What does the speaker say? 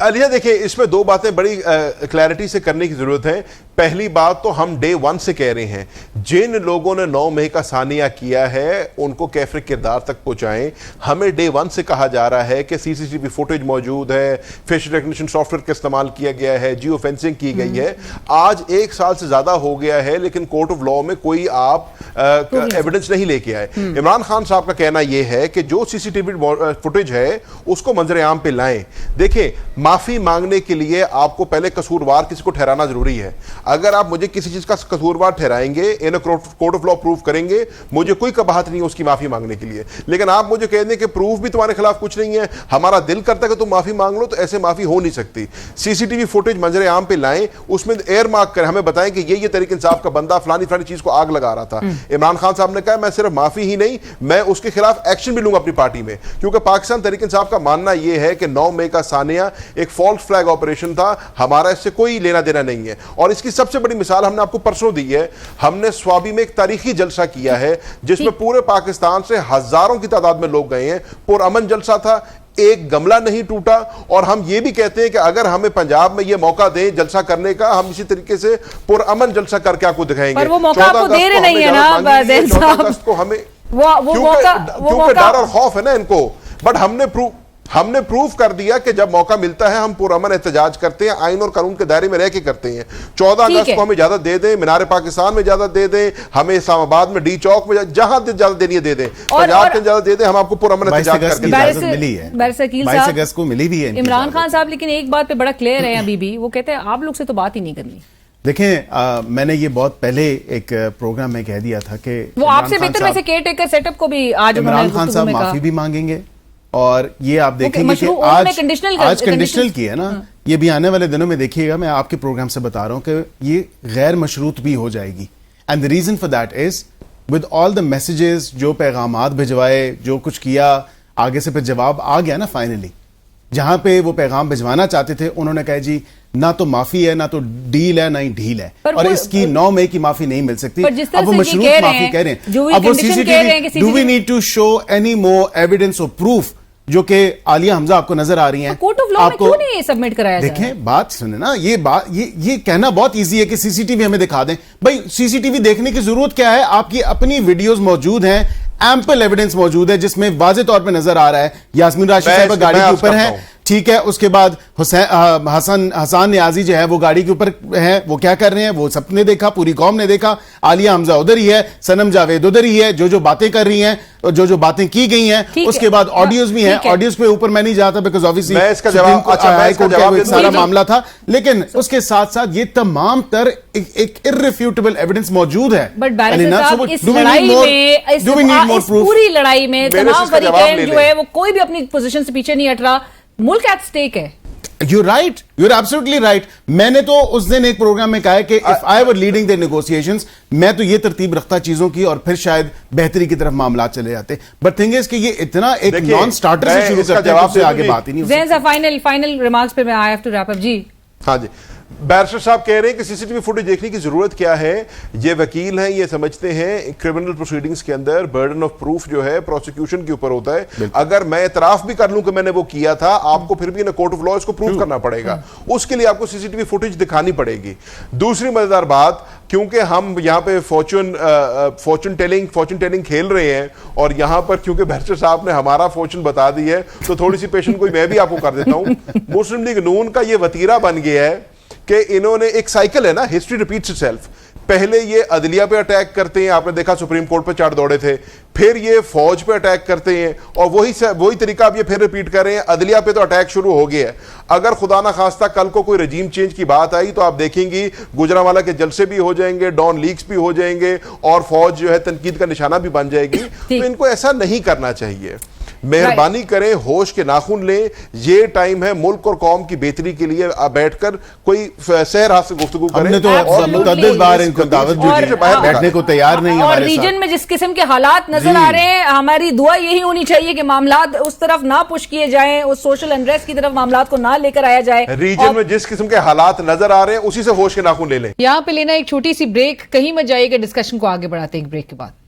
علیہ دیکھیں اس میں دو باتیں بڑی کلیئرٹی سے کرنے کی ضرورت ہے. پہلی بات تو ہم ڈے ون سے کہہ رہے ہیں جن لوگوں نے 9 مئی کا ثانیہ کیا ہے ان کو کیفر کردار تک پہنچائیں. ہمیں ڈے ون سے کہا جا رہا ہے کہ سی سی ٹی وی فوٹیج موجود ہے, فیشل ریکگنیشن سافٹ ویئر کا استعمال کیا گیا ہے, جیو فینسنگ کی گئی ہے. آج 1 سال سے زیادہ ہو گیا ہے لیکن کورٹ آف لاء میں کوئی آپ ایویڈنس نہیں لے کے آئے. عمران خان صاحب کا کہنا یہ ہے کہ جو سی سی ٹی وی فوٹیج ہے اس کو منظر عام پہ لائیں. دیکھیں معافی مانگنے کے لیے آپ کو پہلے قصوروار کسی کو ٹھہرانا ضروری ہے. اگر آپ مجھے کسی چیز کا قصوروار ٹھہرائیں گے, in court of law proof کریں گے, مجھے کوئی قباحت نہیں ہے اس کی معافی مانگنے کے لیے. لیکن آپ مجھے کہہ دیں کہ پروف بھی تمہارے خلاف کچھ نہیں ہے, ہمارا دل کرتا ہے کہ تم معافی مانگ لو, تو ایسے معافی ہو نہیں سکتی. سی سی ٹی وی فوٹیج منظر عام پہ لائیں, اس میں ایئر مارک کریں, ہمیں بتائیں کہ یہ تحریک انصاف کا بندہ فلانی چیز کو آگ لگا رہا تھا. عمران خان صاحب نے کہا میں صرف معافی ہی نہیں, میں اس کے خلاف ایکشن بھی لوں گا اپنی پارٹی میں, کیونکہ پاکستان تحریک انصاف کا ماننا یہ ہے کہ 9 مئی کا ثانیہ ایک فالس فلیگ آپریشن تھا, ہمارا اس سے کوئی لینا دینا نہیں ہے. اور اس کی سب سے بڑی مثال ہم نے آپ کو پرسوں دی ہے. ہم نے سوابی میں ایک تاریخی جلسہ کیا ہے جس میں پورے پاکستان سے ہزاروں کی تعداد میں لوگ گئے ہیں. پرامن جلسہ تھا, ایک گملہ نہیں ٹوٹا. اور ہم یہ بھی کہتے ہیں کہ اگر ہمیں پنجاب میں یہ موقع دیں جلسہ کرنے کا, ہم اسی طریقے سے پرامن جلسہ کر کے آپ کو دکھائیں گے. پر وہ موقع آپ کو دے رہے نہیں ہے نا زین صاحب, کیونکہ ڈر اور خوف ہے نا ان کو. بٹ ہم نے پروف کر دیا کہ جب موقع ملتا ہے ہم پرامن احتجاج کرتے ہیں, آئین اور قانون کے دائرے میں رہ کے کرتے ہیں. 14 اگست کو ہمیں اجازت دے دیں, مینار پاکستان میں اجازت دے دیں, ہمیں اسلام آباد میں ڈی چوک میں جہاں اجازت دینی ہے دے دیں, پنجاب کی اجازت دے دیں, ہم آپ کو پرامن احتجاج کر کے اجازت ملی ہے. 22 اگست کو ملی بھی ہے عمران خان صاحب. لیکن ایک بات پہ بڑا کلیئر ہے ابھی بھی, وہ کہتے ہیں آپ لوگ سے تو بات ہی نہیں کرنی. دیکھیں میں نے یہ بہت پہلے ایک پروگرام میں کہہ دیا تھا کہ وہ آپ سے بہتر ویسے کیئر ٹیکر سیٹ اپ کو بھی آج عمران خان صاحب معافی بھی مانگیں گے. اور یہ آپ دیکھیں گے کہ آج کنڈیشنل کی ہے نا, یہ بھی آنے والے دنوں میں دیکھیے گا, میں آپ کے پروگرام سے بتا رہا ہوں کہ یہ غیر مشروط بھی ہو جائے گی. And the reason for that is with all the messages, جو پیغامات بھجوائے, جو کچھ کیا, آگے سے پھر جواب آ گیا نا فائنلی. جہاں پہ وہ پیغام بھجوانا چاہتے تھے انہوں نے کہا جی نہ تو معافی ہے, نہ تو ڈیل ہے, نہ ہی ڈھیل ہے, اور اس کی 9 مئی کی معافی نہیں مل سکتی. اب وہ مشروط معافی کہہ رہے ہیں, اب وہ C C T V, do we need to show any more evidence اور پروف جو کہ عالیہ حمزہ آپ کو نظر آ رہی ہیں. کورٹ آف لاء میں کیوں نہیں سبمٹ کرایا جائے؟ دیکھیں بات سنیں نا, یہ کہنا بہت ایزی ہے کہ سی سی ٹی وی ہمیں دکھا دیں. بھائی سی سی ٹی وی دیکھنے کی ضرورت کیا ہے, آپ کی اپنی ویڈیوز موجود ہیں, ایمپل ایویڈنس موجود ہے جس میں واضح طور پہ نظر آ رہا ہے یاسمین راشد صاحب گاڑی کے اوپر ہے, ٹھیک ہے. اس کے بعد حسان نیازی جو ہے وہ گاڑی کے اوپر ہے, وہ کیا کر رہے ہیں وہ سب نے دیکھا, پوری قوم نے دیکھا. عالیہ حمزہ ادھر ہی ہے, سنم جاوید ادھر ہی ہے, جو باتیں کر رہی ہیں, جو باتیں کی گئی ہیں. اس کے بعد آڈیوز بھی ہیں, آڈیوز پہ اوپر میں نہیں جاتا بیکاز آبویسلی سارا معاملہ تھا, لیکن اس کے ساتھ ساتھ یہ تمام تر ایک irrefutable ایویڈنس موجود ہے. بٹ بیرسٹر صاحب اس لڑائی میں, اس پوری لڑائی میں تمام فریقین جو ہے وہ کوئی بھی اپنی پوزیشن سے پیچھے نہیں ہٹ رہا, ملک ایٹ سٹیک ہے. You're right. You're absolutely right. میں نے تو اس دن ایک پروگرام میں کہا ہے کہ if I were leading the negotiations, میں تو یہ ترتیب رکھتا چیزوں کی اور پھر شاید بہتری کی طرف معاملات چلے جاتے. But thing is کہ یہ اتنا ایک نان سٹارٹر سے شروع کرتے ہیں, سے آگے بات ہی نہیں ہو سکتی. زین صاحب فائنل ریمارکس پہ میں I have to wrap up. جی ہاں جی, بیرسٹر صاحب کہہ رہے ہیں کہ سی سی ٹی وی فوٹیج دیکھنے کی ضرورت کیا ہے. یہ وکیل ہیں, یہ سمجھتے ہیں کرمنل پروسیڈنگز کے اندر برڈن آف پروف جو ہے پروسیکیوشن کے اوپر ہوتا ہے. اگر میں اعتراف بھی کر لوں کہ میں نے وہ کیا تھا, آپ کو پھر بھی کورٹ آف لاء اس کو پروف کرنا پڑے گا, اس کے لیے آپ کو سی سی ٹی وی فوٹیج دکھانی پڑے گی. دوسری مزیدار بات, کیونکہ ہم یہاں پہ فارچون ٹیلنگ کھیل رہے ہیں اور یہاں پر کیونکہ بیرسٹر صاحب نے ہمارا فارچون بتا دی ہے, تو تھوڑی سی پیشن کوئی میں بھی آپ کو کر دیتا ہوں. مسلم لیگ نون کا یہ وتیرہ بن گیا ہے کہ انہوں نے ایک سائیکل ہے نا, ہسٹری ریپیٹس اٹ سیلف. پہلے یہ عدلیہ پہ اٹیک کرتے ہیں, آپ نے دیکھا سپریم کورٹ پہ چڑھ دوڑے تھے, پھر یہ فوج پہ اٹیک کرتے ہیں, اور وہی طریقہ اب یہ پھر ریپیٹ کر رہے ہیں. عدلیہ پہ تو اٹیک شروع ہو گیا ہے. اگر خدا نہ خواستہ کل کو کوئی رجیم چینج کی بات آئی تو آپ دیکھیں گی گجرانوالہ کے جلسے بھی ہو جائیں گے, ڈان لیکس بھی ہو جائیں گے, اور فوج جو ہے تنقید کا نشانہ بھی بن جائے گی. تو ان کو ایسا نہیں کرنا چاہیے. مہربانی کریں, ہوش کے ناخن لیں. یہ ٹائم ہے ملک اور قوم کی بہتری کے لیے بیٹھ کر کوئی سیر ہاتھ سے گفتگو کریں. ہم نے تو متعدد بار ان کو دعوت بھی دی, بیٹھنے کو تیار نہیں. اور ریجن میں جس قسم کے حالات نظر آ رہے ہیں, ہماری دعا یہی ہونی چاہیے کہ معاملات اس طرف نہ پش کیے جائیں, اس سوشل انریسٹ کی طرف معاملات کو نہ لے کر آیا جائے. ریجن میں جس قسم کے حالات نظر آ رہے ہیں اسی سے ہوش کے ناخن لے لیں. یہاں پہ لینا ایک چھوٹی سی بریک, کہیں مت جائیے گا, ڈسکشن کو آگے بڑھاتے ہیں ایک بریک کے بعد.